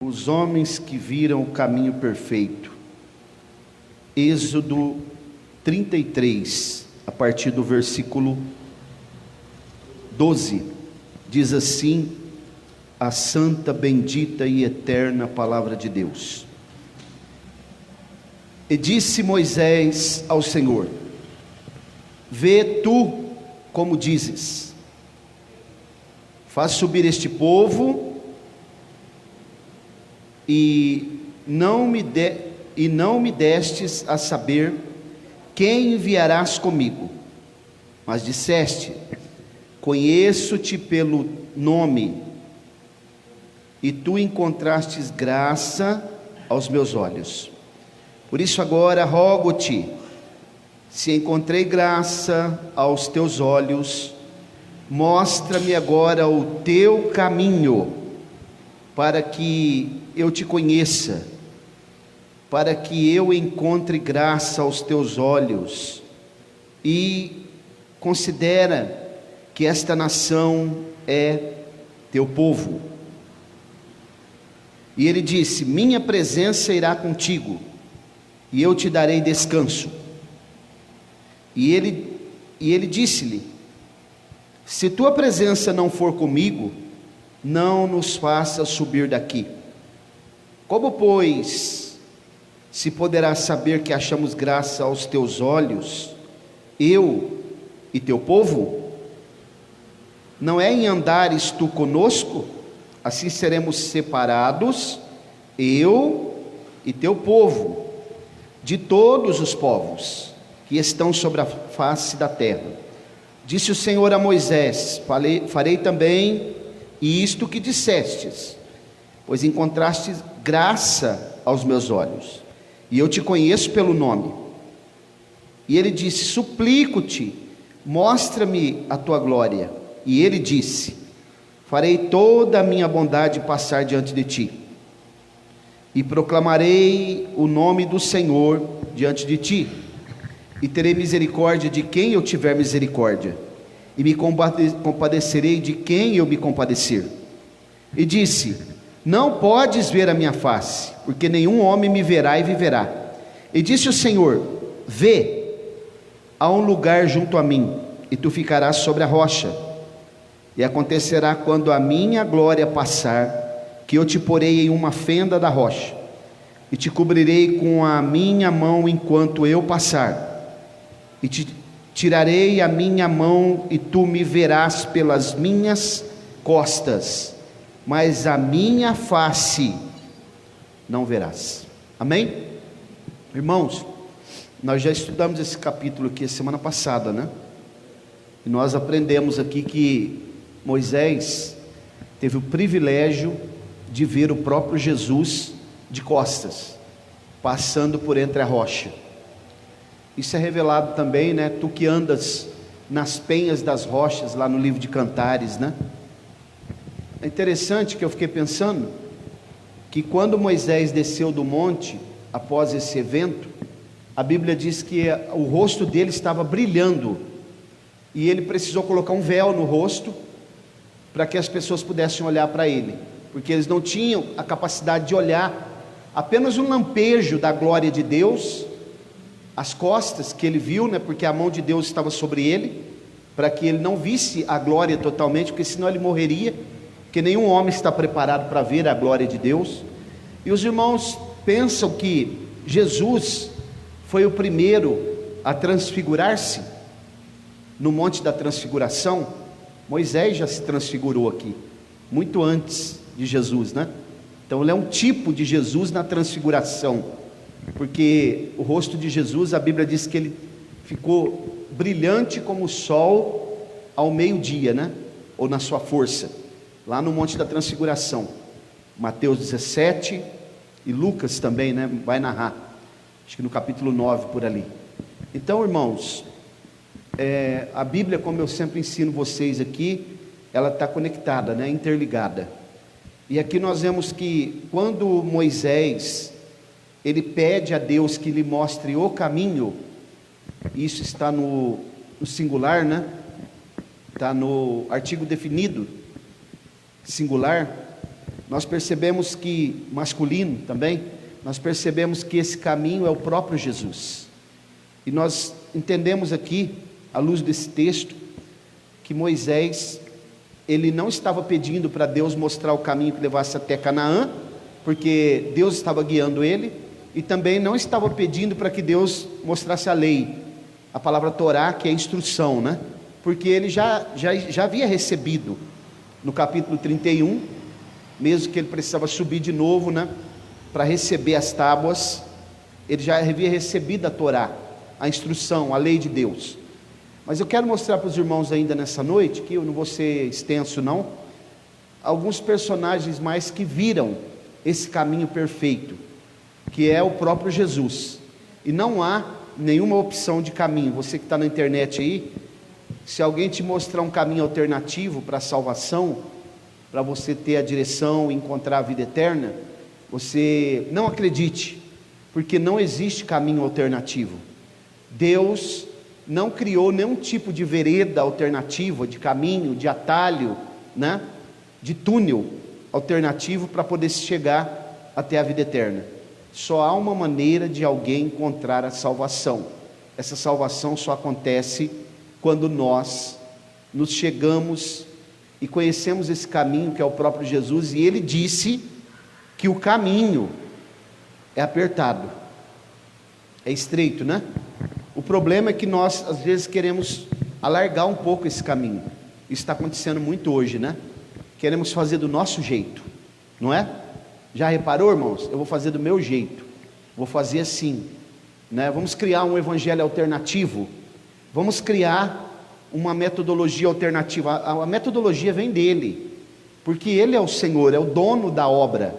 Os homens que viram o caminho perfeito. Êxodo 33, a partir do versículo 12, diz assim a santa, bendita e eterna palavra de Deus. E disse Moisés ao Senhor: vê tu como dizes, faz subir este povo e não me destes a saber quem enviarás comigo, mas disseste: conheço-te pelo nome, e tu encontrastes graça aos meus olhos. Por isso agora rogo-te, se encontrei graça aos teus olhos, mostra-me agora o teu caminho, para que eu te conheça, para que eu encontre graça aos teus olhos, e considera que esta nação é teu povo. E ele disse: minha presença irá contigo, e eu te darei descanso. E ele disse-lhe: se tua presença não for comigo, não nos faça subir daqui. Como, pois, se poderá saber que achamos graça aos teus olhos, eu e teu povo? Não é em andares tu conosco? Assim seremos separados, eu e teu povo, de todos os povos que estão sobre a face da terra. Disse o Senhor a Moisés: farei também isto que dissestes, pois encontraste graça aos meus olhos, e eu te conheço pelo nome. E ele disse: suplico-te, mostra-me a tua glória. E ele disse: farei toda a minha bondade passar diante de ti, e proclamarei o nome do Senhor diante de ti, e terei misericórdia de quem eu tiver misericórdia, e me compadecerei de quem eu me compadecer. E disse: não podes ver a minha face, porque nenhum homem me verá e viverá. E disse o Senhor: vê, há um lugar junto a mim, e tu ficarás sobre a rocha. E acontecerá, quando a minha glória passar, que eu te porei em uma fenda da rocha, e te cobrirei com a minha mão enquanto eu passar, e te tirarei a minha mão, e tu me verás pelas minhas costas, mas a minha face não verás. Amém? Irmãos, nós já estudamos esse capítulo aqui a semana passada, né? E nós aprendemos aqui que Moisés teve o privilégio de ver o próprio Jesus de costas, passando por entre a rocha. Isso é revelado também, né? Tu que andas nas penhas das rochas, lá no livro de Cantares, né? É interessante que eu fiquei pensando que quando Moisés desceu do monte, após esse evento, a Bíblia diz que o rosto dele estava brilhando, e ele precisou colocar um véu no rosto, para que as pessoas pudessem olhar para ele, porque eles não tinham a capacidade de olhar apenas um lampejo da glória de Deus, as costas que ele viu, né, porque a mão de Deus estava sobre ele, para que ele não visse a glória totalmente, porque senão ele morreria, porque nenhum homem está preparado para ver a glória de Deus. E os irmãos pensam que Jesus foi o primeiro a transfigurar-se no Monte da Transfiguração. Moisés já se transfigurou aqui, muito antes de Jesus, né? Então ele é um tipo de Jesus na transfiguração, porque o rosto de Jesus, a Bíblia diz que ele ficou brilhante como o sol ao meio-dia, né? Ou na sua força, lá no Monte da Transfiguração. Mateus 17 e Lucas também, né? Vai narrar, acho que no capítulo 9 por ali. Então, irmãos, a Bíblia, como eu sempre ensino vocês aqui, ela está conectada, né? Interligada. E aqui nós vemos que quando Moisés ele pede a Deus que lhe mostre o caminho, isso está no singular, né? Está no artigo definido, singular, nós percebemos que, masculino também, nós percebemos que esse caminho é o próprio Jesus. E nós entendemos aqui, à luz desse texto, que Moisés, ele não estava pedindo para Deus mostrar o caminho que levasse até Canaã, porque Deus estava guiando ele, e também não estava pedindo para que Deus mostrasse a lei, a palavra Torá, que é instrução, né? Porque ele já havia recebido, no capítulo 31, mesmo que ele precisava subir de novo, né, para receber as tábuas, ele já havia recebido a Torá, a instrução, a lei de Deus. Mas eu quero mostrar para os irmãos ainda nessa noite, que eu não vou ser extenso não, alguns personagens mais que viram esse caminho perfeito, que é o próprio Jesus. E não há nenhuma opção de caminho. Você que está na internet aí, se alguém te mostrar um caminho alternativo para a salvação, para você ter a direção e encontrar a vida eterna, você não acredite, porque não existe caminho alternativo. Deus não criou nenhum tipo de vereda alternativa, de caminho, de atalho, né? De túnel alternativo para poder chegar até a vida eterna. Só há uma maneira de alguém encontrar a salvação. Essa salvação só acontece quando nós nos chegamos e conhecemos esse caminho que é o próprio Jesus, e ele disse que o caminho é apertado, é estreito, né? O problema é que nós às vezes queremos alargar um pouco esse caminho. Isso está acontecendo muito hoje, né? Queremos fazer do nosso jeito, não é? Já reparou, irmãos? Eu vou fazer do meu jeito, vou fazer assim, né? Vamos criar um evangelho alternativo, vamos criar uma metodologia alternativa. A metodologia vem dele, porque ele é o Senhor, é o dono da obra,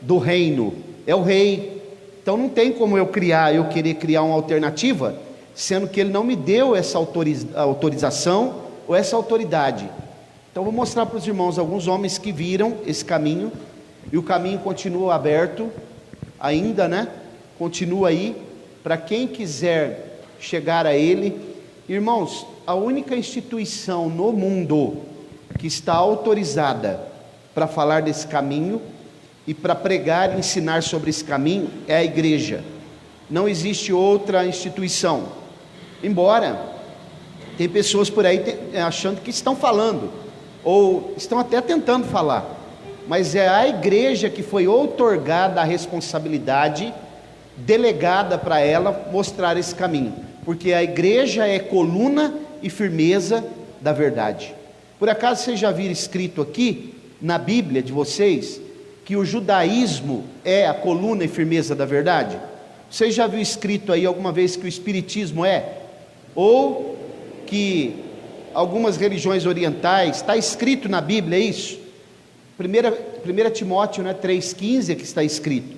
do reino, é o rei. Então não tem como eu querer criar uma alternativa, sendo que ele não me deu essa autorização ou essa autoridade. Então vou mostrar para os irmãos alguns homens que viram esse caminho, e o caminho continua aberto ainda, né? Continua aí, para quem quiser chegar a ele. Irmãos, a única instituição no mundo que está autorizada para falar desse caminho e para pregar e ensinar sobre esse caminho é a igreja. Não existe outra instituição. Embora tem pessoas por aí achando que estão falando, ou estão até tentando falar, mas é a igreja que foi outorgada a responsabilidade, delegada para ela mostrar esse caminho, porque a igreja é coluna e firmeza da verdade. Por acaso vocês já viram escrito aqui na Bíblia de vocês que o judaísmo é a coluna e firmeza da verdade? Vocês já viram escrito aí alguma vez que o espiritismo é? Ou que algumas religiões orientais, está escrito na Bíblia isso? 1 Timóteo, né, 3,15 é que está escrito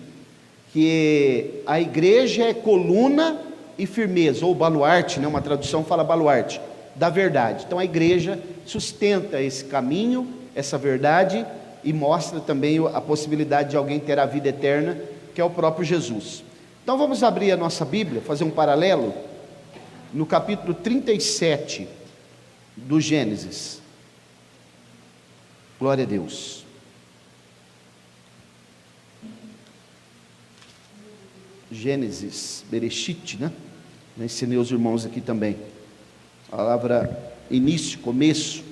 que a igreja é coluna e firmeza, ou baluarte, né, uma tradução fala baluarte, da verdade. Então a igreja sustenta esse caminho, essa verdade, e mostra também a possibilidade de alguém ter a vida eterna, que é o próprio Jesus. Então vamos abrir a nossa Bíblia, fazer um paralelo, no capítulo 37 do Gênesis. Glória a Deus. Gênesis, Bereshit, né? Eu ensinei os irmãos aqui também. A palavra início, começo.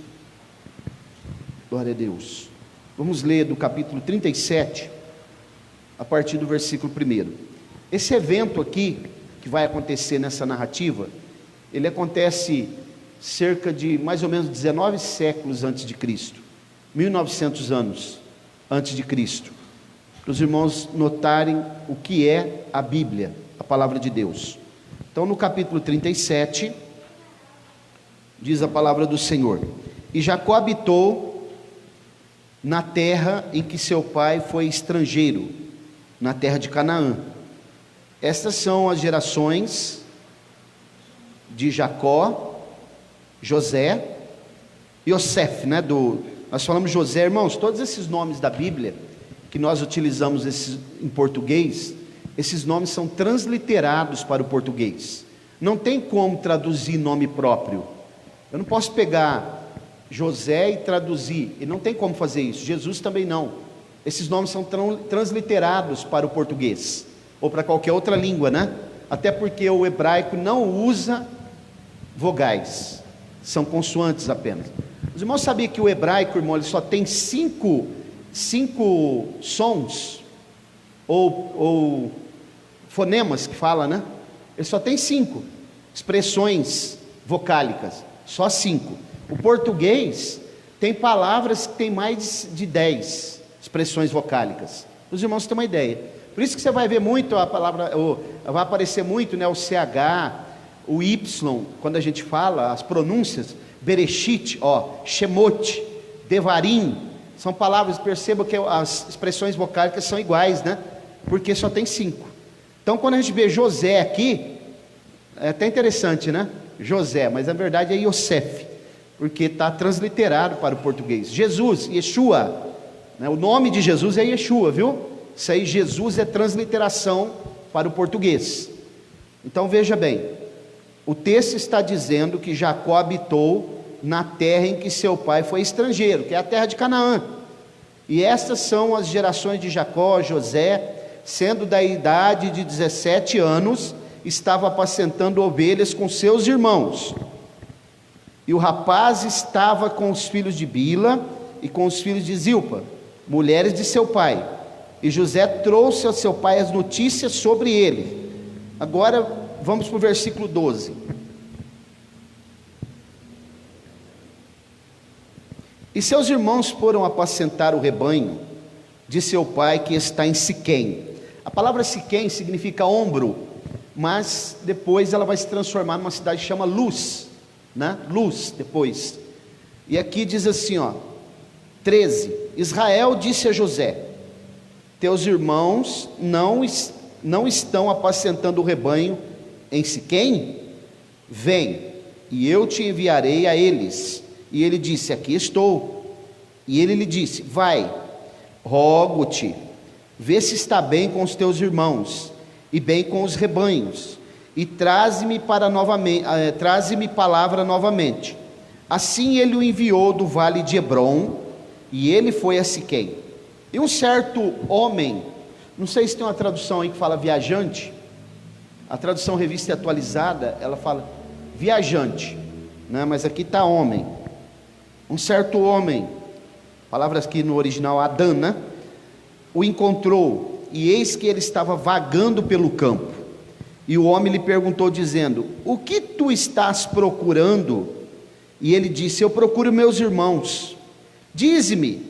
Glória a Deus. Vamos ler do capítulo 37, a partir do versículo 1. Esse evento aqui, que vai acontecer nessa narrativa, ele acontece cerca de mais ou menos 19 séculos antes de Cristo, 1900 anos antes de Cristo, para os irmãos notarem o que é a Bíblia, a palavra de Deus. Então no capítulo 37, diz a palavra do Senhor: E Jacó habitou na terra em que seu pai foi estrangeiro, na terra de Canaã. Estas são as gerações de Jacó, José, Yosef, né? Nós falamos José, irmãos, todos esses nomes da Bíblia, que nós utilizamos em português, esses nomes são transliterados para o português. Não tem como traduzir nome próprio. Eu não posso pegar José e traduzir, e não tem como fazer isso. Jesus também não. Esses nomes são transliterados para o português, ou para qualquer outra língua, né? Até porque o hebraico não usa vogais, são consoantes apenas. Os irmãos sabiam que o hebraico, irmão, ele só tem cinco sons, ou fonemas que fala, né? Ele só tem 5 expressões vocálicas, só 5. O português tem palavras que tem mais de 10 expressões vocálicas. Os irmãos têm uma ideia. Por isso que você vai ver muito a palavra, vai aparecer muito, né, o CH, o Y, quando a gente fala, as pronúncias, Bereshit, Shemot, Devarim, são palavras, perceba que as expressões vocálicas são iguais, né? Porque só tem 5. Então, quando a gente vê José aqui, é até interessante, né? José, mas na verdade é Yosef, porque está transliterado para o português. Jesus, Yeshua, né? O nome de Jesus é Yeshua, viu? Isso aí, Jesus é transliteração para o português. Então veja bem, o texto está dizendo que Jacó habitou na terra em que seu pai foi estrangeiro, que é a terra de Canaã. E estas são as gerações de Jacó. José, sendo da idade de 17 anos, estava apacentando ovelhas com seus irmãos. E o rapaz estava com os filhos de Bila e com os filhos de Zilpa, mulheres de seu pai. E José trouxe ao seu pai as notícias sobre ele. Agora vamos para o versículo 12. E seus irmãos foram apacentar o rebanho de seu pai que está em Siquém. A palavra Siquém significa ombro, mas depois ela vai se transformar numa cidade que chama Luz, né? Luz depois. E aqui diz assim, 13: Israel disse a José: teus irmãos não estão apacentando o rebanho em Siquém? Vem, e eu te enviarei a eles. E ele disse: aqui estou. E ele lhe disse: vai, rogo-te, vê se está bem com os teus irmãos e bem com os rebanhos, e traze-me palavra novamente. Assim ele o enviou do vale de Hebrom, e ele foi a Siquém. E um certo homem, não sei se tem uma tradução aí que fala viajante, a tradução Revista Atualizada, ela fala viajante, né? Mas aqui está homem. Um certo homem, palavras aqui no original Adã, né? O encontrou, e eis que ele estava vagando pelo campo. E o homem lhe perguntou dizendo: o que tu estás procurando? E ele disse: eu procuro meus irmãos. Dize-me,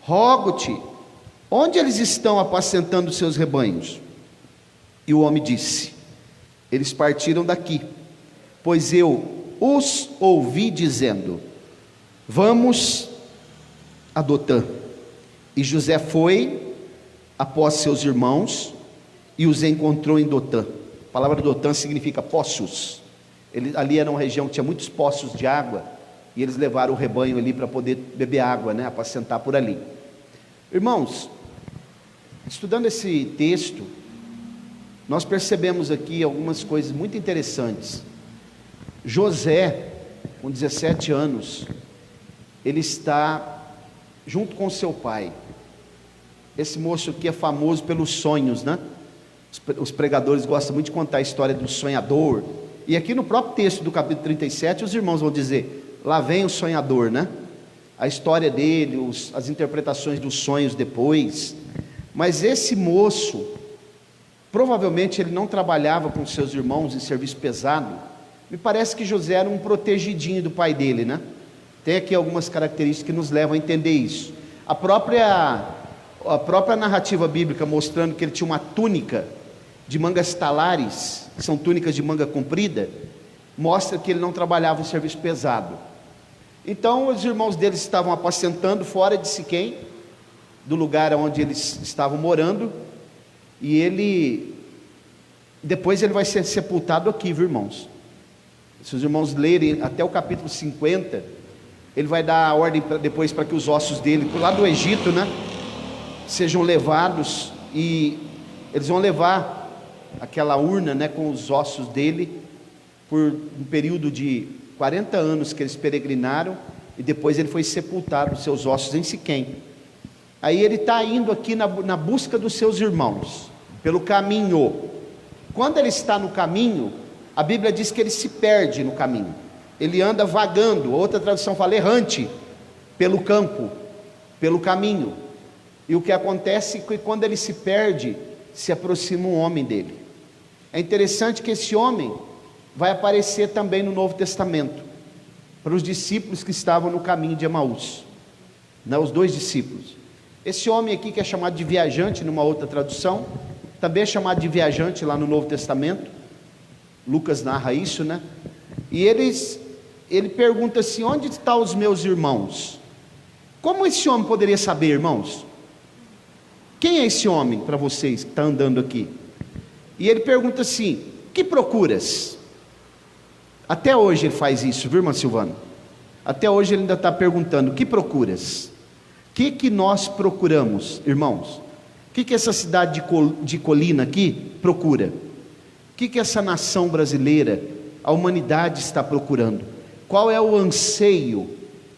rogo-te, onde eles estão apacentando seus rebanhos? E o homem disse: eles partiram daqui, pois eu os ouvi dizendo: vamos a Dotã. E José foi após seus irmãos e os encontrou em Dotã. A palavra Dotã significa poços. Ali era uma região que tinha muitos poços de água, e eles levaram o rebanho ali para poder beber água, né? Apacentar por ali. Irmãos, estudando esse texto, nós percebemos aqui algumas coisas muito interessantes. José, com 17 anos, ele está junto com seu pai. Esse moço aqui é famoso pelos sonhos, né? Os pregadores gostam muito de contar a história do sonhador. E aqui no próprio texto do capítulo 37, os irmãos vão dizer: lá vem o sonhador, né? A história dele, as interpretações dos sonhos depois. Mas esse moço, provavelmente ele não trabalhava com seus irmãos em serviço pesado. Me parece que José era um protegidinho do pai dele, né? Tem aqui algumas características que nos levam a entender isso. A própria narrativa bíblica mostrando que ele tinha uma túnica de mangas talares, que são túnicas de manga comprida, mostra que ele não trabalhava em serviço pesado. Então os irmãos dele estavam apacentando fora de Siquém, do lugar onde eles estavam morando, e depois ele vai ser sepultado aqui, viu, irmãos? Se os irmãos lerem até o capítulo 50, ele vai dar a ordem depois para que os ossos dele, lá do Egito, né, sejam levados, e eles vão levar aquela urna, né, com os ossos dele, por um período de 40 anos que eles peregrinaram, e depois ele foi sepultado, seus ossos em Siquém. Aí ele está indo aqui na busca dos seus irmãos, pelo caminho. Quando ele está no caminho, a Bíblia diz que ele se perde no caminho. Ele anda vagando, outra tradução fala errante, pelo campo, pelo caminho. E o que acontece é que quando ele se perde, se aproxima um homem dele. É interessante que esse homem vai aparecer também no Novo Testamento, para os discípulos que estavam no caminho de Emaús, né, os 2 discípulos. Esse homem aqui, que é chamado de viajante numa outra tradução, também é chamado de viajante lá no Novo Testamento. Lucas narra isso, né? E ele pergunta assim: onde estão os meus irmãos? Como esse homem poderia saber, irmãos? Quem é esse homem para vocês que está andando aqui? E ele pergunta assim: que procuras? Até hoje ele faz isso, viu, irmã Silvana? Até hoje ele ainda está perguntando: que procuras? O que nós procuramos, irmãos? O que essa cidade de Colina aqui procura? O que essa nação brasileira, a humanidade está procurando? Qual é o anseio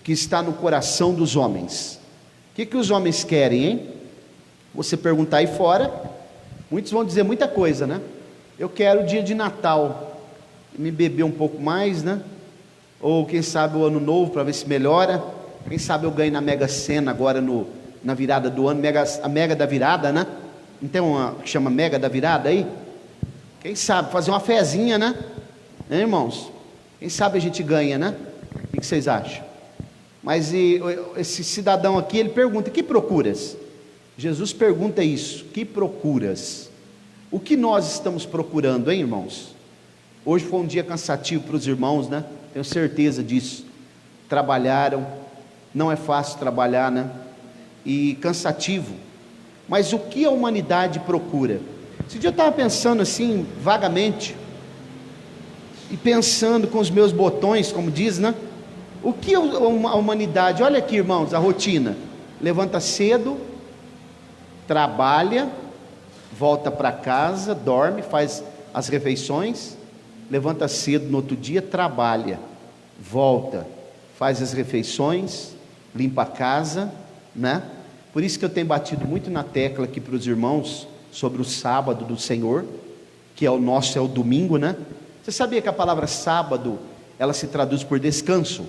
que está no coração dos homens? O que os homens querem, hein? Você perguntar aí fora, muitos vão dizer muita coisa, né? Eu quero o dia de Natal, me beber um pouco mais, né? Ou quem sabe o ano novo, para ver se melhora. Quem sabe eu ganho na Mega Sena agora na virada do ano, a Mega da Virada, né? Não tem uma que chama Mega da Virada aí? Quem sabe, fazer uma fezinha, né? Hein, irmãos? Quem sabe a gente ganha, né? O que vocês acham? Mas esse cidadão aqui, ele pergunta: que procuras? Jesus pergunta isso: que procuras? O que nós estamos procurando, hein, irmãos? Hoje foi um dia cansativo para os irmãos, né? Tenho certeza disso. Trabalharam, não é fácil trabalhar, né? E cansativo. Mas o que a humanidade procura? Esse dia eu estava pensando assim, vagamente, e pensando com os meus botões, como diz, né? O que a humanidade, olha aqui, irmãos, a rotina: levanta cedo, trabalha, volta para casa, dorme, faz as refeições, levanta cedo no outro dia, trabalha, volta, faz as refeições, limpa a casa, né? Por isso que eu tenho batido muito na tecla aqui para os irmãos sobre o sábado do Senhor, que é o domingo, né? Você sabia que a palavra sábado, ela se traduz por descanso?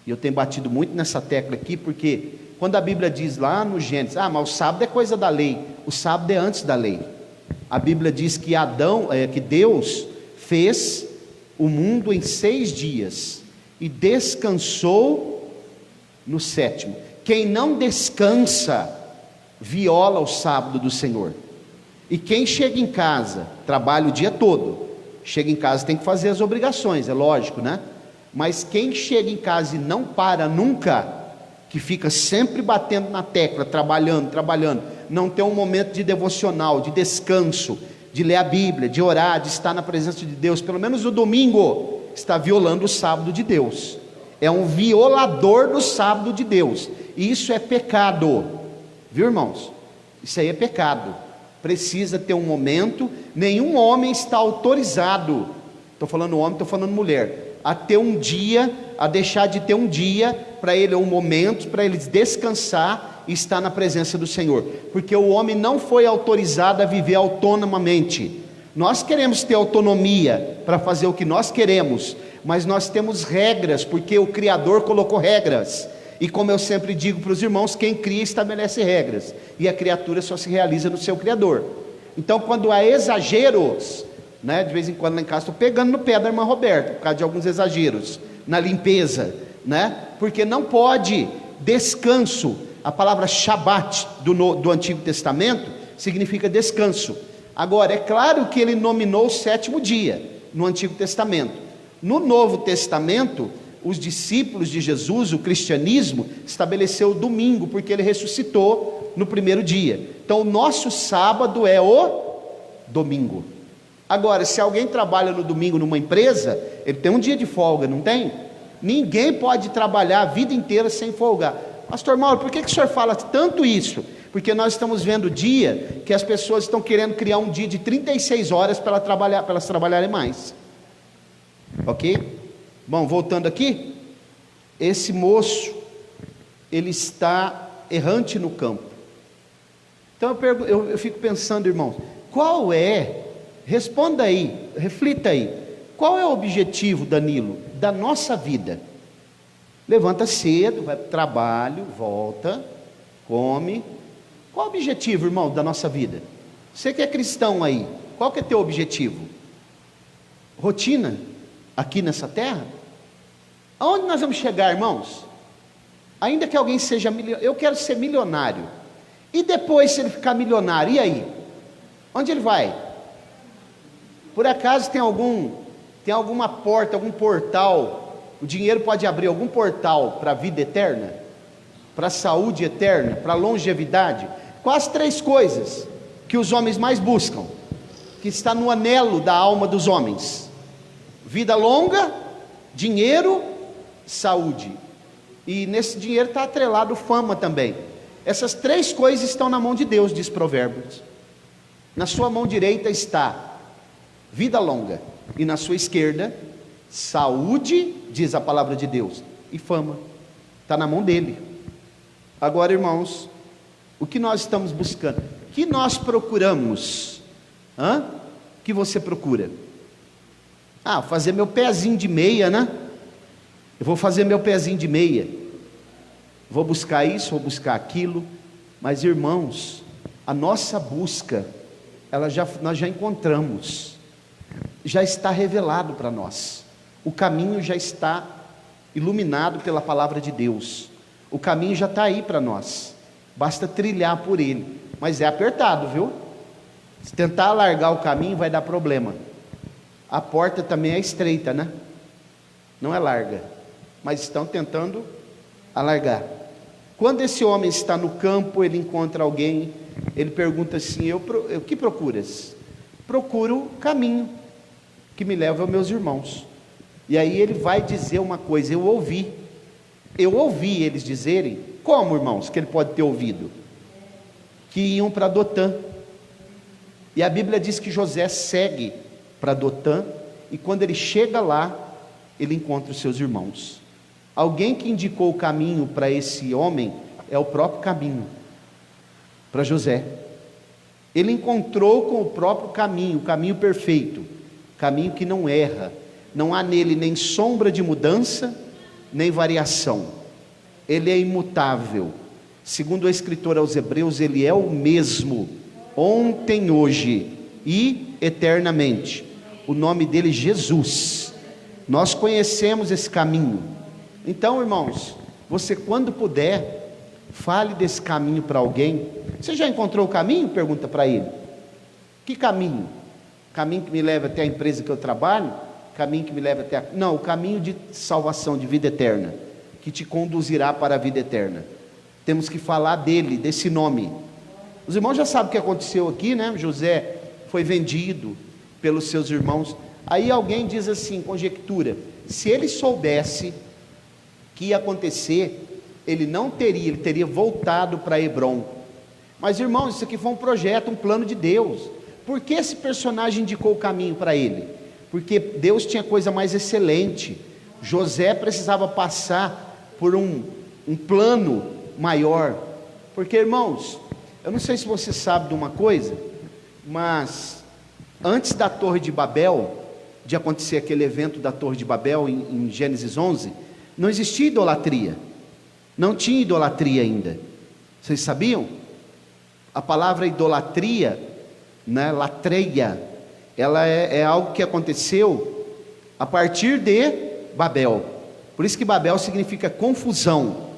E eu tenho batido muito nessa tecla aqui, porque quando a Bíblia diz lá no Gênesis: mas o sábado é coisa da lei. O sábado é antes da lei. A Bíblia diz que que Deus fez o mundo em 6 dias e descansou no 7º. Quem não descansa viola o sábado do Senhor. E quem chega em casa, trabalha o dia todo, chega em casa tem que fazer as obrigações, é lógico, né? Mas quem chega em casa e não para nunca, que fica sempre batendo na tecla, trabalhando, não tem um momento de devocional, de descanso, de ler a Bíblia, de orar, de estar na presença de Deus, pelo menos no domingo, está violando o sábado de Deus. É um violador do sábado de Deus. E isso é pecado, viu, irmãos? Isso aí é pecado. Precisa ter um momento. Nenhum homem está autorizado, estou falando homem, estou falando mulher, a ter um dia, a deixar de ter um dia para ele, um momento para ele descansar e estar na presença do Senhor, porque o homem não foi autorizado a viver autonomamente. Nós queremos ter autonomia para fazer o que nós queremos, mas nós temos regras, porque o Criador colocou regras. E como eu sempre digo para os irmãos, quem cria estabelece regras, e a criatura só se realiza no seu Criador. Então, quando há exageros, né, de vez em quando lá em casa estou pegando no pé da irmã Roberta, por causa de alguns exageros, na limpeza, né, porque não pode. Descanso, a palavra Shabat do Antigo Testamento significa descanso. Agora, é claro que ele nominou o 7º dia no Antigo Testamento. No Novo Testamento, os discípulos de Jesus, o cristianismo, estabeleceu o domingo, porque ele ressuscitou no 1º dia. Então o nosso sábado é o domingo. Agora, se alguém trabalha no domingo numa empresa, ele tem um dia de folga, não tem? Ninguém pode trabalhar a vida inteira sem folgar. Pastor Mauro, por que o senhor fala tanto isso? Porque nós estamos vendo o dia que as pessoas estão querendo criar um dia de 36 horas para elas trabalharem mais. Ok? Bom, voltando aqui, esse moço, ele está errante no campo, Então eu fico pensando, irmãos, qual é, responda aí, reflita aí, qual é o objetivo, Danilo, da nossa vida? Levanta cedo, vai para o trabalho, volta, come. Qual o objetivo, irmão, da nossa vida? Você que é cristão aí, qual que é teu objetivo? Rotina aqui nessa terra? Aonde nós vamos chegar, irmãos? Ainda que alguém seja milionário, eu quero ser milionário. E depois, se ele ficar milionário, e aí? Onde ele vai? Por acaso tem alguma porta, algum portal? O dinheiro pode abrir algum portal para a vida eterna? Para a saúde eterna? Para a longevidade? Quais 3 coisas que os homens mais buscam? Que está no anelo da alma dos homens: vida longa, dinheiro, saúde. E nesse dinheiro está atrelado fama também. Essas 3 coisas estão na mão de Deus, diz Provérbios. Na sua mão direita está vida longa, e na sua esquerda, saúde, diz a palavra de Deus, e fama. Está na mão dele. Agora, irmãos, o que nós estamos buscando? O que nós procuramos? O que você procura? Fazer meu pezinho de meia, né? Eu vou fazer meu pezinho de meia, vou buscar isso, vou buscar aquilo. Mas, irmãos, a nossa busca, nós já encontramos, já está revelado para nós, o caminho já está iluminado pela palavra de Deus, o caminho já está aí para nós, basta trilhar por ele. Mas é apertado, viu? Se tentar alargar o caminho vai dar problema. A porta também é estreita, né? Não é larga, mas estão tentando alargar. Quando esse homem está no campo, ele encontra alguém, ele pergunta assim: o que procuras? Procuro o caminho que me leva aos meus irmãos. E aí ele vai dizer uma coisa: eu ouvi eles dizerem. Como, irmãos, que ele pode ter ouvido? Que iam para Dotã. E a Bíblia diz que José segue para Dotã, e quando ele chega lá, ele encontra os seus irmãos. Alguém que indicou o caminho para esse homem é o próprio caminho, para José. Ele encontrou com o próprio caminho, o caminho perfeito, caminho que não erra, não há nele nem sombra de mudança, nem variação. Ele é imutável. Segundo o escritor aos Hebreus, ele é o mesmo, ontem, hoje e eternamente. O nome dele é Jesus. Nós conhecemos esse caminho. Então, irmãos, você quando puder, fale desse caminho para alguém. Você já encontrou o caminho? Pergunta para ele. Que caminho? Caminho que me leva até a empresa que eu trabalho? Caminho que me leva até Não, o caminho de salvação, de vida eterna, que te conduzirá para a vida eterna. Temos que falar dele, desse nome. Os irmãos já sabem o que aconteceu aqui, né? José foi vendido pelos seus irmãos. Aí alguém diz assim, conjectura: se ele soubesse que ia acontecer, ele teria voltado para Hebrom. Mas, irmãos, isso aqui foi um projeto, um plano de Deus. Por que esse personagem indicou o caminho para ele? Porque Deus tinha coisa mais excelente. José precisava passar por um plano maior. Porque, irmãos, eu não sei se você sabe de uma coisa, mas antes da Torre de Babel, de acontecer aquele evento da Torre de Babel em Gênesis 11, não existia idolatria, não tinha idolatria ainda. Vocês sabiam? A palavra idolatria, né, latreia, ela é algo que aconteceu a partir de Babel. Por isso que Babel significa confusão,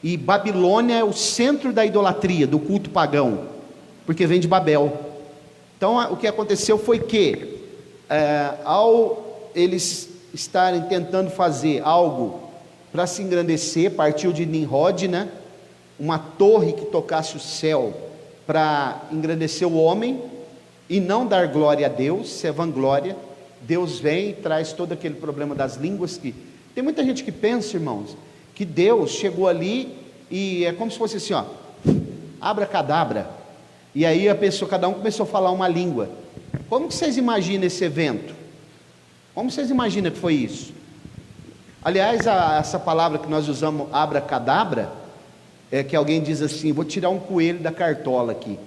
e Babilônia é o centro da idolatria, do culto pagão, porque vem de Babel. Então o que aconteceu foi que ao eles estarem tentando fazer algo para se engrandecer, partiu de Nimrod, né? Uma torre que tocasse o céu para engrandecer o homem e não dar glória a Deus, isso é vanglória. Deus vem e traz todo aquele problema das línguas. Que tem muita gente que pensa, irmãos, que Deus chegou ali e é como se fosse assim, ó, abracadabra, e aí cada um começou a falar uma língua. Como que vocês imaginam esse evento? Como vocês imaginam que foi isso? Aliás, essa palavra que nós usamos, abracadabra, é que alguém diz assim: vou tirar um coelho da cartola aqui.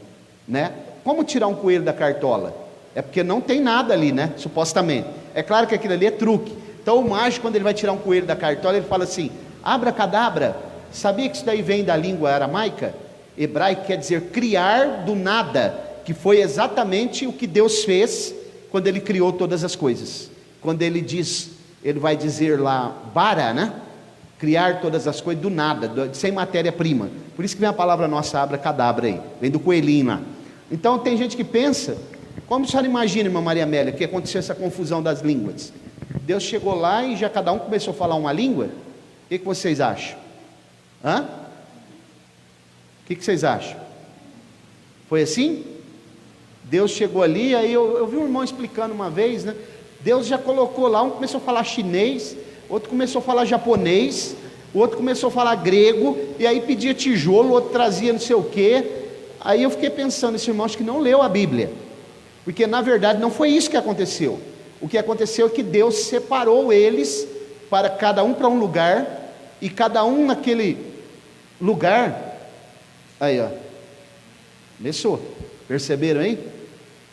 né? Como tirar um coelho da cartola? É porque não tem nada ali, né? Supostamente. É claro que aquilo ali é truque. Então o mágico, quando ele vai tirar um coelho da cartola, ele fala assim: abracadabra. Sabia que isso daí vem da língua aramaica? Hebraico, quer dizer criar do nada, que foi exatamente o que Deus fez quando ele criou todas as coisas. Quando ele diz, ele vai dizer lá, bara, né? Criar todas as coisas do nada, sem matéria-prima. Por isso que vem a palavra nossa, abracadabra aí, vem do coelhinho lá. Então tem gente que pensa, como a senhora imagina, irmã Maria Amélia, que aconteceu essa confusão das línguas? Deus chegou lá e já cada um começou a falar uma língua? O que vocês acham? Hã? O que vocês acham? Foi assim? Deus chegou ali, aí eu vi um irmão explicando uma vez, né? Deus já colocou lá, um começou a falar chinês, outro começou a falar japonês, o outro começou a falar grego, e aí pedia tijolo, o outro trazia não sei o quê. Aí eu fiquei pensando, esse irmão acho que não leu a Bíblia, porque na verdade não foi isso que aconteceu. O que aconteceu é que Deus separou eles, para cada um para um lugar, e cada um naquele lugar, aí ó, começou, perceberam aí?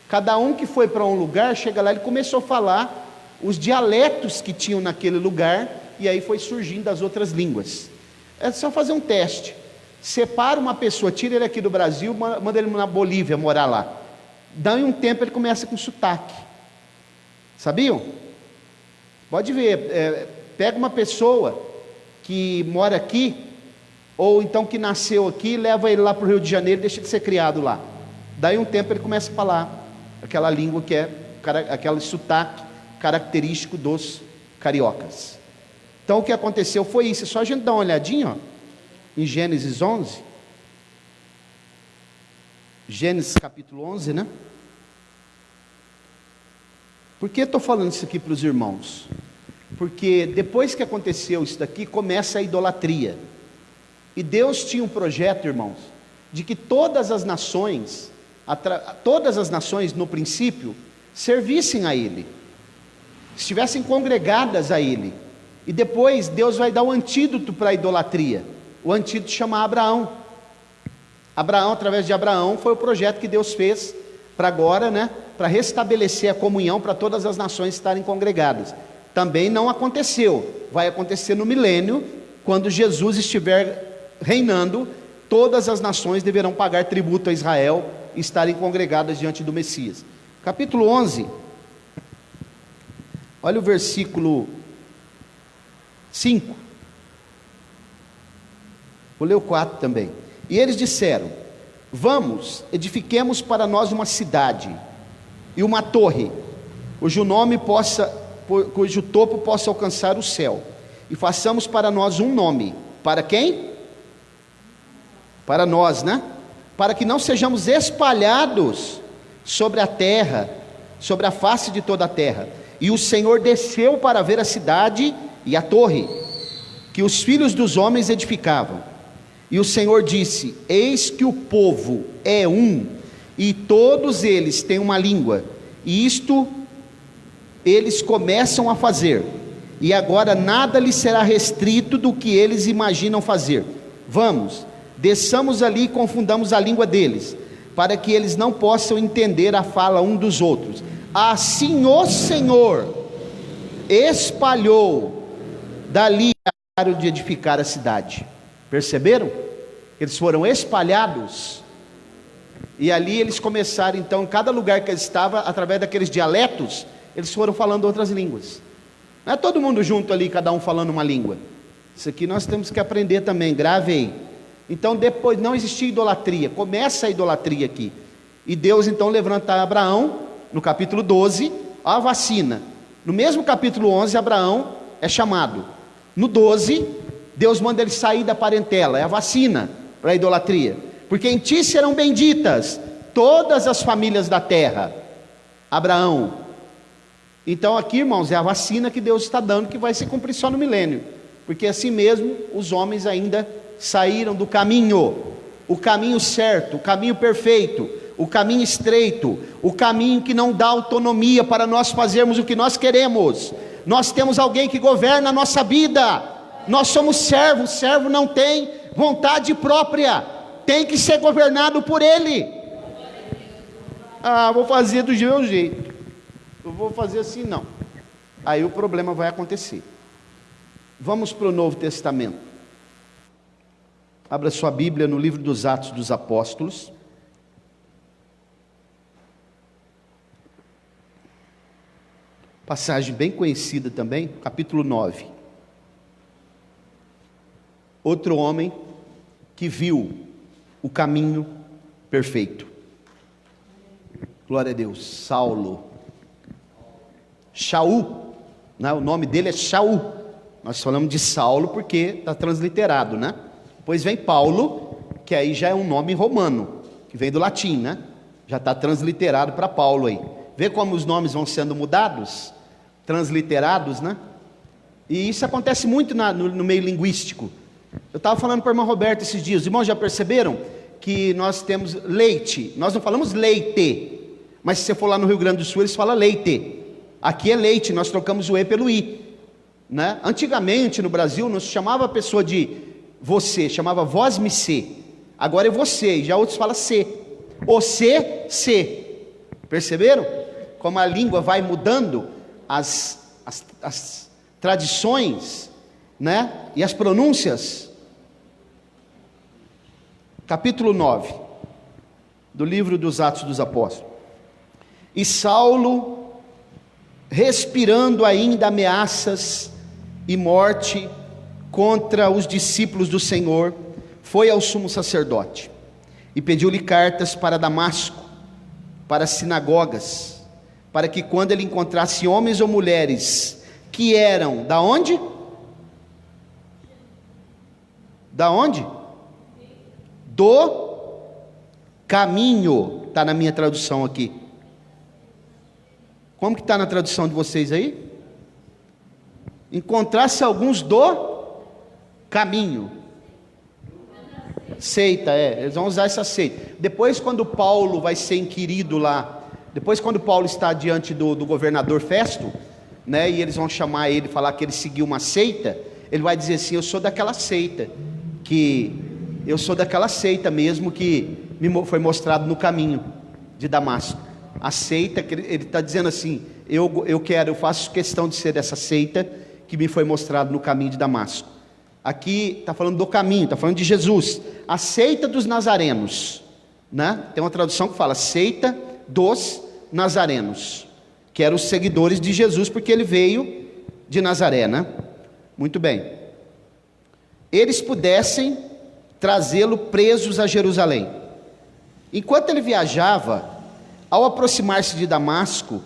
Cada um que foi para um lugar, chega lá, ele começou a falar os dialetos que tinham naquele lugar, e aí foi surgindo as outras línguas. É só fazer um teste, separa uma pessoa, tira ele aqui do Brasil, manda ele na Bolívia morar lá, daí um tempo ele começa com sotaque, sabiam? Pode ver, pega uma pessoa que mora aqui, ou então que nasceu aqui, leva ele lá para o Rio de Janeiro, deixa de ser criado lá, daí um tempo ele começa a falar aquela língua que é, aquele sotaque característico dos cariocas. Então o que aconteceu foi isso. É só a gente dar uma olhadinha, ó, em Gênesis 11, Gênesis capítulo 11, né? Por que estou falando isso aqui para os irmãos? Porque depois que aconteceu isso daqui, começa a idolatria, e Deus tinha um projeto, irmãos, de que todas as nações no princípio servissem a Ele, estivessem congregadas a Ele, e depois Deus vai dar o antídoto para a idolatria. O antídoto chama Abraão. Abraão, através de Abraão, foi o projeto que Deus fez para agora, né, para restabelecer a comunhão para todas as nações estarem congregadas. Também não aconteceu, vai acontecer no milênio, quando Jesus estiver reinando, todas as nações deverão pagar tributo a Israel e estarem congregadas diante do Messias. Capítulo 11, olha o versículo 5, vou ler o 4 também. E eles disseram: vamos, edifiquemos para nós uma cidade e uma torre, cujo topo possa alcançar o céu, e façamos para nós um nome. Para quem? Para nós, né? Para que não sejamos espalhados sobre a terra, sobre a face de toda a terra. E o Senhor desceu para ver a cidade e a torre que os filhos dos homens edificavam. E o Senhor disse: eis que o povo é um, e todos eles têm uma língua, e isto eles começam a fazer, e agora nada lhes será restrito do que eles imaginam fazer. Vamos, desçamos ali e confundamos a língua deles, para que eles não possam entender a fala um dos outros. Assim o Senhor espalhou dali a de edificar a cidade. Perceberam? Eles foram espalhados, e ali eles começaram então, em cada lugar que eles estavam, através daqueles dialetos, eles foram falando outras línguas. Não é todo mundo junto ali, cada um falando uma língua. Isso aqui nós temos que aprender também, grave aí. Então depois não existia idolatria, começa a idolatria aqui, e Deus então levanta Abraão, no capítulo 12, a vacina. No mesmo capítulo 11, Abraão é chamado. No 12, Deus manda ele sair da parentela, é a vacina para a idolatria. Porque em ti serão benditas todas as famílias da terra, Abraão. Então aqui, irmãos, é a vacina que Deus está dando, que vai se cumprir só no milênio. Porque assim mesmo, os homens ainda saíram do caminho, o caminho certo, o caminho perfeito, o caminho estreito, o caminho que não dá autonomia para nós fazermos o que nós queremos. Nós temos alguém que governa a nossa vida, nós somos servos, servo não tem vontade própria, tem que ser governado por Ele. Vou fazer do meu jeito, eu vou fazer assim, não. Aí o problema vai acontecer. Vamos para o Novo Testamento. Abra sua Bíblia no livro dos Atos dos Apóstolos. Passagem bem conhecida também, capítulo 9. Outro homem que viu o caminho perfeito. Glória a Deus. Saulo. Shaul, né? O nome dele é Shaul. Nós falamos de Saulo porque está transliterado, né? Depois vem Paulo, que aí já é um nome romano, que vem do latim, né? Já está transliterado para Paulo aí. Vê como os nomes vão sendo mudados? Transliterados, né? E isso acontece muito no meio linguístico. Eu estava falando para a irmã Roberta esses dias. Os irmãos já perceberam que nós temos leite? Nós não falamos leite, mas se você for lá no Rio Grande do Sul, eles falam leite. Aqui é leite, nós trocamos o E pelo I, né? Antigamente no Brasil não se chamava a pessoa de você, chamava vós me se. Agora é você, e já outros falam se. O se. Perceberam? Como a língua vai mudando, as tradições, né? E as pronúncias. Capítulo 9 do livro dos Atos dos Apóstolos. E Saulo, respirando ainda ameaças e morte contra os discípulos do Senhor, foi ao sumo sacerdote e pediu-lhe cartas para Damasco, para as sinagogas, para que quando ele encontrasse homens ou mulheres que eram, da onde? Da onde? Do caminho, está na minha tradução aqui. Como que está na tradução de vocês aí? Encontrasse alguns do caminho. Seita, eles vão usar essa seita. Depois quando Paulo vai ser inquirido lá, depois quando Paulo está diante do governador Festo, né, e eles vão chamar ele, falar que ele seguiu uma seita, ele vai dizer assim, eu sou daquela seita mesmo que me foi mostrado no caminho de Damasco. A seita, ele está dizendo assim, eu faço questão de ser dessa seita que me foi mostrado no caminho de Damasco. Aqui está falando do caminho, está falando de Jesus. A seita dos nazarenos, né? Tem uma tradução que fala seita dos nazarenos, que eram os seguidores de Jesus, porque ele veio de Nazaré, né? Muito bem. Eles pudessem trazê-lo presos a Jerusalém. Enquanto ele viajava, ao aproximar-se de Damasco,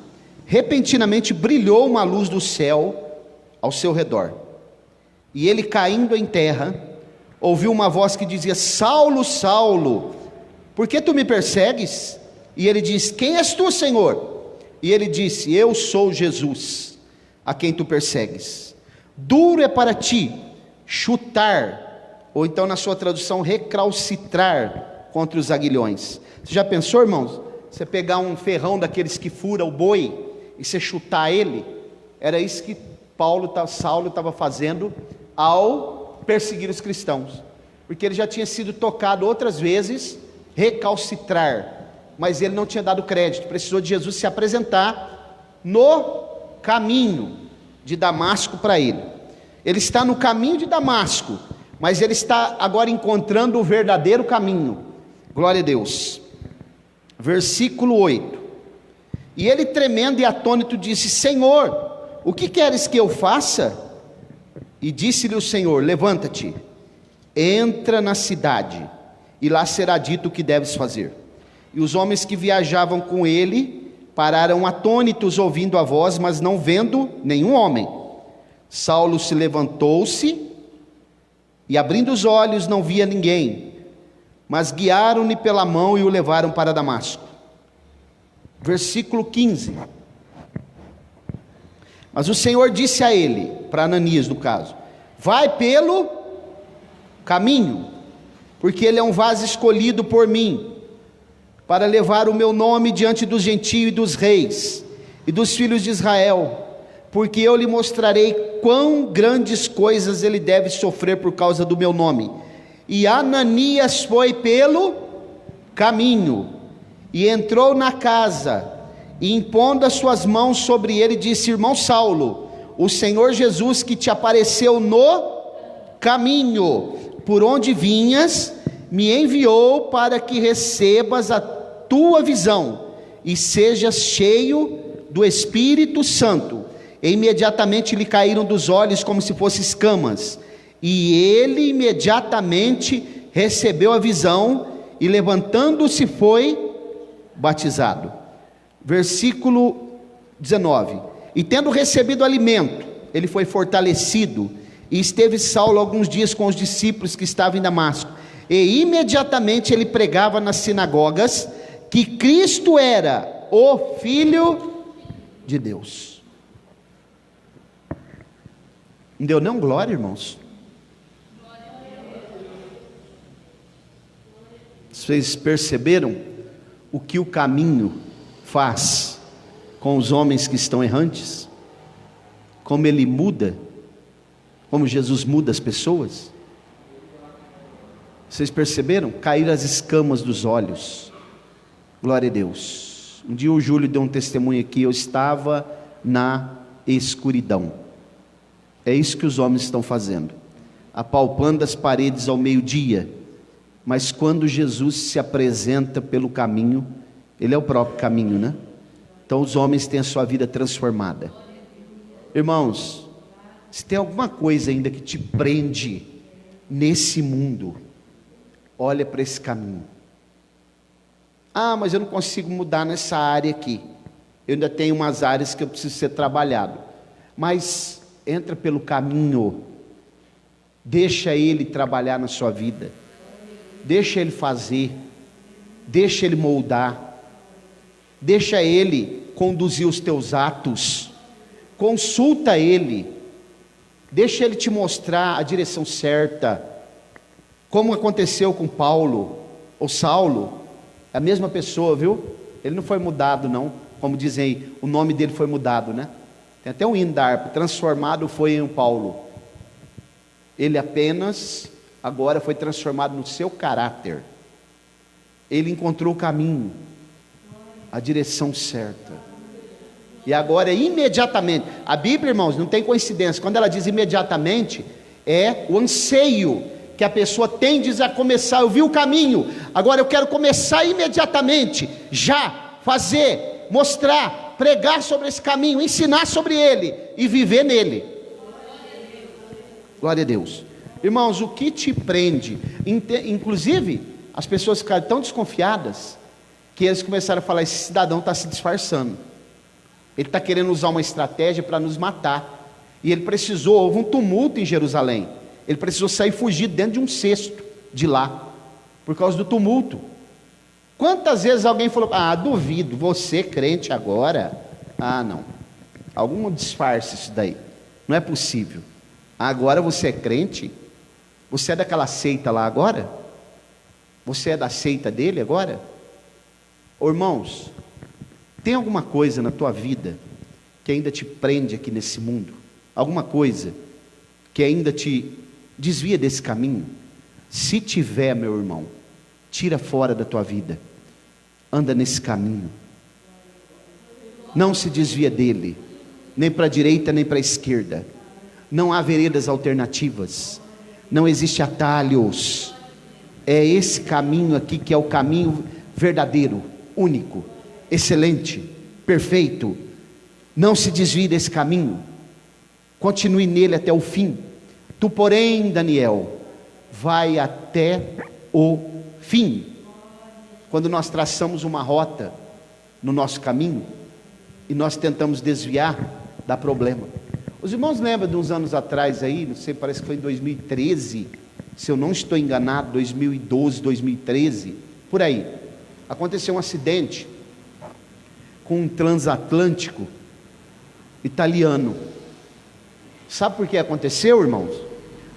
repentinamente brilhou uma luz do céu ao seu redor. E ele, caindo em terra, ouviu uma voz que dizia: Saulo, Saulo, por que tu me persegues? E ele disse: quem és tu, Senhor? E ele disse: eu sou Jesus, a quem tu persegues. Duro é para ti chutar, ou então na sua tradução, recalcitrar contra os aguilhões. Você já pensou, irmãos? Você pegar um ferrão daqueles que fura o boi e você chutar ele? Era isso que Saulo estava fazendo ao perseguir os cristãos, porque ele já tinha sido tocado outras vezes, recalcitrar, mas ele não tinha dado crédito, precisou de Jesus se apresentar no caminho de Damasco para ele. Ele está no caminho de Damasco, mas ele está agora encontrando o verdadeiro caminho. Glória a Deus. Versículo 8. E ele, tremendo e atônito, disse: Senhor, o que queres que eu faça? E disse-lhe o Senhor: levanta-te, entra na cidade, e lá será dito o que deves fazer. E os homens que viajavam com ele pararam atônitos, ouvindo a voz, mas não vendo nenhum homem. Saulo se levantou-se, e abrindo os olhos não via ninguém, mas guiaram-lhe pela mão e o levaram para Damasco. Versículo 15. Mas o Senhor disse a ele, para Ananias no caso: vai pelo caminho, porque ele é um vaso escolhido por mim, para levar o meu nome diante dos gentios e dos reis, e dos filhos de Israel, porque eu lhe mostrarei quão grandes coisas ele deve sofrer por causa do meu nome. E Ananias foi pelo caminho, e entrou na casa, e impondo as suas mãos sobre ele, disse: irmão Saulo, o Senhor Jesus que te apareceu no caminho, por onde vinhas, me enviou para que recebas a tua visão, e sejas cheio do Espírito Santo. E imediatamente lhe caíram dos olhos como se fossem escamas, e ele imediatamente recebeu a visão, e levantando-se foi batizado. Versículo 19: e tendo recebido alimento, ele foi fortalecido, e esteve Saulo alguns dias com os discípulos que estavam em Damasco, e imediatamente ele pregava nas sinagogas que Cristo era o Filho de Deus. Não deu não glória, irmãos? Vocês perceberam o que o caminho faz com os homens que estão errantes? Como ele muda, como Jesus muda as pessoas? Vocês perceberam? Caíram as escamas dos olhos. Glória a Deus. Um dia o Júlio deu um testemunho aqui: eu estava na escuridão. É isso que os homens estão fazendo, apalpando as paredes ao meio-dia, mas quando Jesus se apresenta pelo caminho, ele é o próprio caminho, né? Então os homens têm a sua vida transformada. Irmãos, se tem alguma coisa ainda que te prende nesse mundo, olha para esse caminho. Ah, mas eu não consigo mudar nessa área aqui, eu ainda tenho umas áreas que eu preciso ser trabalhado. Mas entra pelo caminho, deixa ele trabalhar na sua vida, deixa ele fazer, deixa ele moldar, deixa ele conduzir os teus atos, consulta ele, deixa ele te mostrar a direção certa, como aconteceu com Paulo, ou Saulo, a mesma pessoa, viu? Ele não foi mudado não, como dizem, o nome dele foi mudado, né? Tem até um hino da harpa: transformado foi em Paulo. Ele apenas agora foi transformado no seu caráter. Ele encontrou o caminho, a direção certa. E agora imediatamente, a Bíblia, irmãos, não tem coincidência, quando ela diz imediatamente, é o anseio que a pessoa tem de começar. Eu vi o caminho, agora eu quero começar imediatamente, já, fazer, mostrar, pregar sobre esse caminho, ensinar sobre ele e viver nele. Glória a Deus. Irmãos, o que te prende? Inclusive, as pessoas ficaram tão desconfiadas que eles começaram a falar: esse cidadão está se disfarçando, ele está querendo usar uma estratégia para nos matar. E ele precisou, houve um tumulto em Jerusalém, ele precisou sair fugido dentro de um cesto de lá, por causa do tumulto. Quantas vezes alguém falou: ah, duvido, você crente agora? Ah, não, algum disfarce isso daí, não é possível. Agora você é crente? Você é daquela seita lá agora? Você é da seita dele agora? Ô, irmãos, tem alguma coisa na tua vida que ainda te prende aqui nesse mundo? Alguma coisa que ainda te desvia desse caminho? Se tiver, meu irmão, tira fora da tua vida, anda nesse caminho, não se desvia dele, nem para a direita nem para a esquerda. Não há veredas alternativas, não existe atalhos. É esse caminho aqui que é o caminho verdadeiro, único, excelente, perfeito. Não se desvie desse caminho, continue nele até o fim. Tu, porém, Daniel, vai até o fim. Quando nós traçamos uma rota no nosso caminho e nós tentamos desviar, dá problema. Os irmãos lembram de uns anos atrás aí, não sei, parece que foi em 2013, se eu não estou enganado, 2012, 2013, por aí, aconteceu um acidente com um transatlântico italiano. Sabe por que aconteceu, irmãos?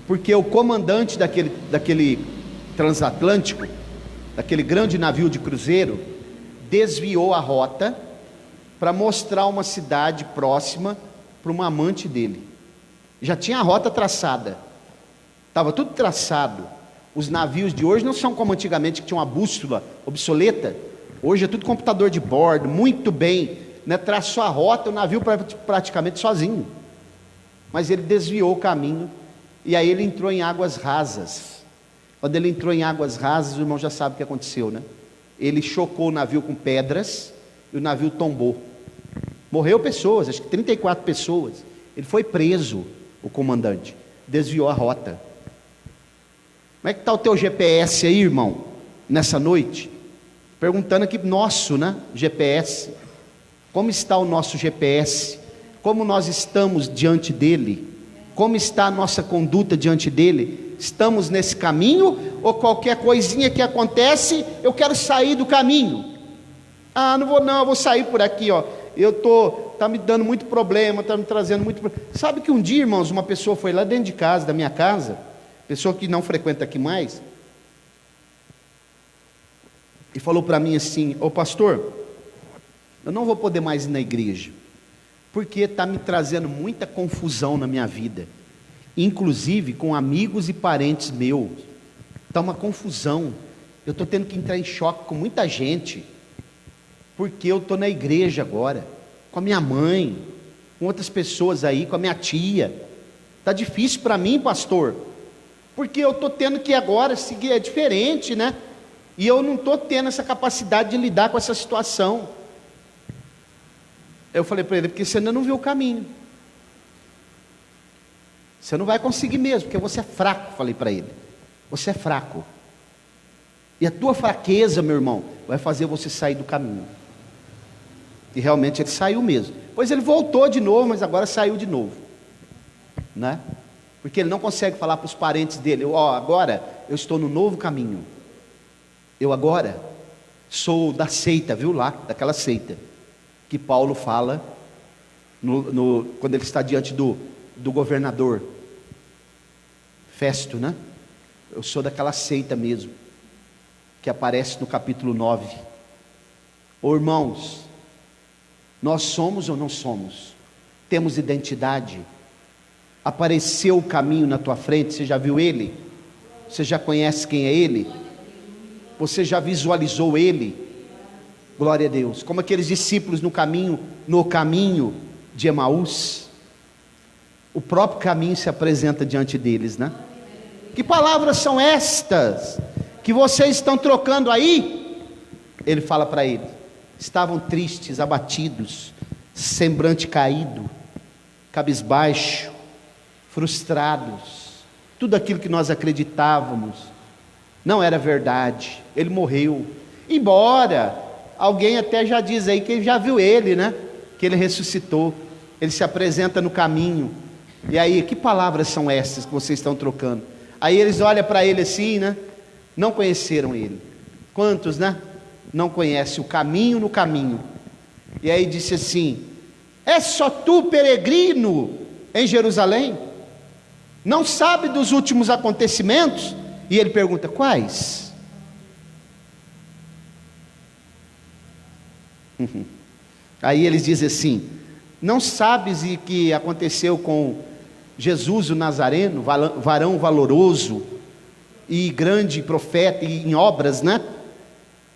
Porque o comandante daquele transatlântico, daquele grande navio de cruzeiro, desviou a rota para mostrar uma cidade próxima para uma amante dele. Já tinha a rota traçada, estava tudo traçado. Os navios de hoje não são como antigamente, que tinha uma bússola obsoleta. Hoje é tudo computador de bordo, muito bem, né? Traçou a rota, o navio praticamente sozinho. Mas ele desviou o caminho, e aí ele entrou em águas rasas. Quando ele entrou em águas rasas, o irmão já sabe o que aconteceu, né? Ele chocou o navio com pedras, e o navio tombou. Morreu pessoas, acho que 34 pessoas. Ele foi preso, o comandante, desviou a rota. Como é que está o teu GPS aí, irmão, nessa noite? Perguntando aqui, nosso, né? GPS. Como está o nosso GPS? Como nós estamos diante dele? Como está a nossa conduta diante dele? Estamos nesse caminho? Ou qualquer coisinha que acontece, eu quero sair do caminho? Ah, não vou não, eu vou sair por aqui, ó. Tá me dando muito problema, tá me trazendo muito problema. Sabe que um dia, irmãos, uma pessoa foi lá dentro de casa, da minha casa, pessoa que não frequenta aqui mais, e falou para mim assim: ô pastor, eu não vou poder mais ir na igreja, porque está me trazendo muita confusão na minha vida, inclusive com amigos e parentes meus. Está uma confusão, eu estou tendo que entrar em choque com muita gente, porque eu estou na igreja agora, com a minha mãe, com outras pessoas aí, com a minha tia. Está difícil para mim, pastor, porque eu estou tendo que agora seguir, é diferente, né? E eu não estou tendo essa capacidade de lidar com essa situação. Eu falei para ele: porque você ainda não viu o caminho, você não vai conseguir mesmo, porque você é fraco. Falei para ele: você é fraco, e a tua fraqueza, meu irmão, vai fazer você sair do caminho. E realmente ele saiu mesmo. Pois ele voltou de novo, mas agora saiu de novo, né? Porque ele não consegue falar para os parentes dele: ó, agora eu estou no novo caminho, eu agora sou da seita, viu lá, daquela seita que Paulo fala quando ele está diante do governador Festo, né? Eu sou daquela seita mesmo, que aparece no capítulo 9. Ô irmãos, nós somos ou não somos? Temos identidade? Apareceu o caminho na tua frente, você já viu ele? Você já conhece quem é ele? Você já visualizou ele? Glória a Deus. Como aqueles discípulos no caminho de Emaús, o próprio caminho se apresenta diante deles, né? Que palavras são estas que vocês estão trocando aí? Ele fala para eles: estavam tristes, abatidos, semblante caído, cabisbaixo, frustrados. Tudo aquilo que nós acreditávamos não era verdade. Ele morreu, embora alguém até já diz aí que já viu ele, né? Que ele ressuscitou. Ele se apresenta no caminho. E aí, que palavras são essas que vocês estão trocando? Aí eles olham para ele assim, né? Não conheceram ele. Quantos, né? Não conhecem o caminho no caminho. E aí disse assim: é só tu, peregrino em Jerusalém? Não sabe dos últimos acontecimentos? E ele pergunta: quais? Aí eles dizem assim: não sabes o que aconteceu com Jesus o Nazareno, varão valoroso e grande profeta, e em obras, né?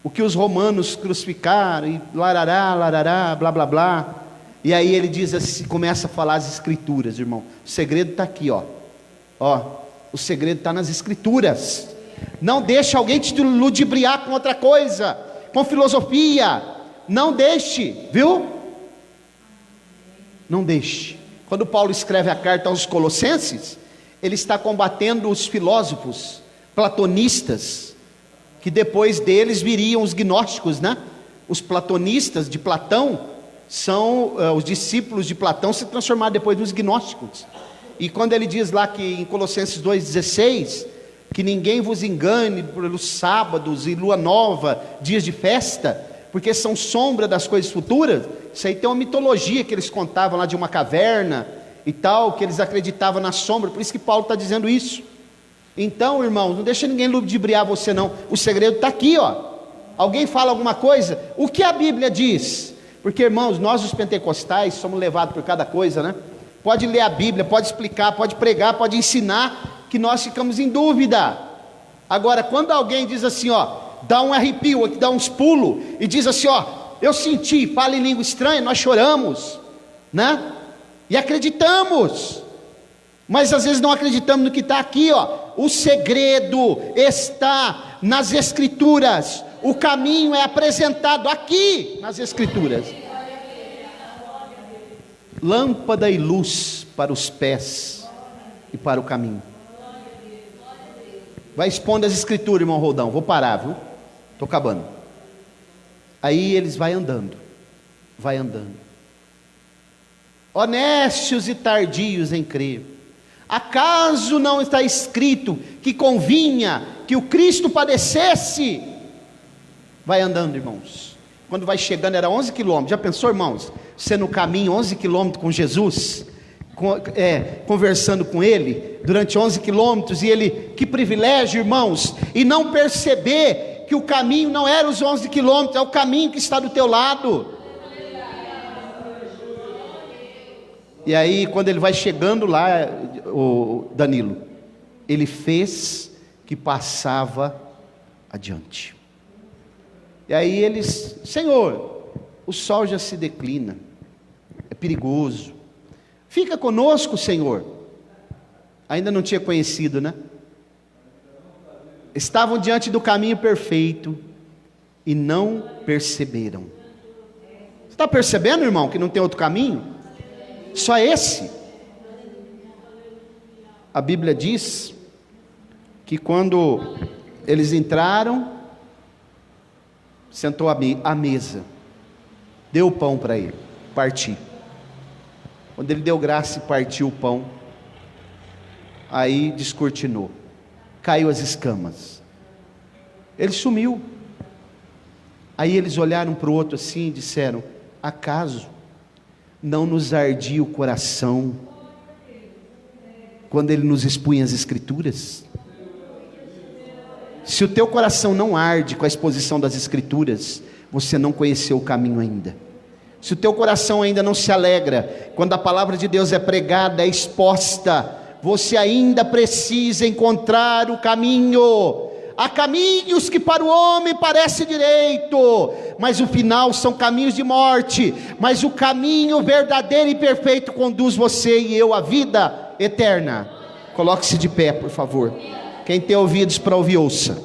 O que os romanos crucificaram, e larará, larará, blá blá blá. E aí ele diz assim, começa a falar as escrituras, irmão. O segredo está aqui, ó. O segredo está nas escrituras. Não deixe alguém te ludibriar com outra coisa, com filosofia. Não deixe, viu? Não deixe. Quando Paulo escreve a carta aos Colossenses, ele está combatendo os filósofos platonistas, que depois deles viriam os gnósticos, né? Os platonistas de Platão são os discípulos de Platão se transformaram depois nos gnósticos. E quando ele diz lá que em Colossenses 2,16, que ninguém vos engane pelos sábados e lua nova, dias de festa, porque são sombra das coisas futuras. Isso aí tem uma mitologia que eles contavam lá de uma caverna e tal, que eles acreditavam na sombra. Por isso que Paulo está dizendo isso. Então, irmãos, não deixa ninguém ludibriar você não. O segredo está aqui, ó. Alguém fala alguma coisa? O que a Bíblia diz? Porque, irmãos, nós os pentecostais somos levados por cada coisa, né? Pode ler a Bíblia, pode explicar, pode pregar, pode ensinar, que nós ficamos em dúvida. Agora, quando alguém diz assim, ó, dá um arrepio, dá uns pulos, e diz assim, eu senti, fala em língua estranha, nós choramos, né? E acreditamos, mas às vezes não acreditamos no que está aqui, o segredo está nas Escrituras, o caminho é apresentado aqui nas Escrituras. Lâmpada e luz para os pés e para o caminho. Vai expondo as Escrituras, irmão Roldão, vou parar, viu? Estou acabando. Aí eles vai andando. Honestos e tardios em crer. Acaso não está escrito que convinha que o Cristo padecesse? Vai andando, irmãos. Quando vai chegando, era 11 quilômetros. Já pensou, irmãos? Você no caminho, 11 quilômetros com Jesus, conversando com Ele, durante 11 quilômetros, e Ele, que privilégio, irmãos, e não perceber que o caminho não era os 11 quilômetros, é o caminho que está do teu lado. E aí, quando ele vai chegando lá, o Danilo, ele fez que passava adiante. E aí eles, Senhor, o sol já se declina, é perigoso, fica conosco, Senhor. Ainda não tinha conhecido, né? Estavam diante do caminho perfeito e não perceberam. Você está percebendo, irmão, que não tem outro caminho? Só esse. A Bíblia diz que quando eles entraram, sentou à mesa, deu o pão para ele, partiu. Quando ele deu graça e partiu o pão, aí descortinou, caiu as escamas, ele sumiu. Aí eles olharam para o outro assim e disseram: acaso não nos ardia o coração quando ele nos expunha as Escrituras? Se o teu coração não arde com a exposição das Escrituras, você não conheceu o caminho ainda. Se o teu coração ainda não se alegra quando a palavra de Deus é pregada, é exposta, você ainda precisa encontrar o caminho. Há caminhos que para o homem parece direito, mas o final são caminhos de morte, mas o caminho verdadeiro e perfeito conduz você e eu à vida eterna. Coloque-se de pé, por favor. Quem tem ouvidos para ouvir, ouça.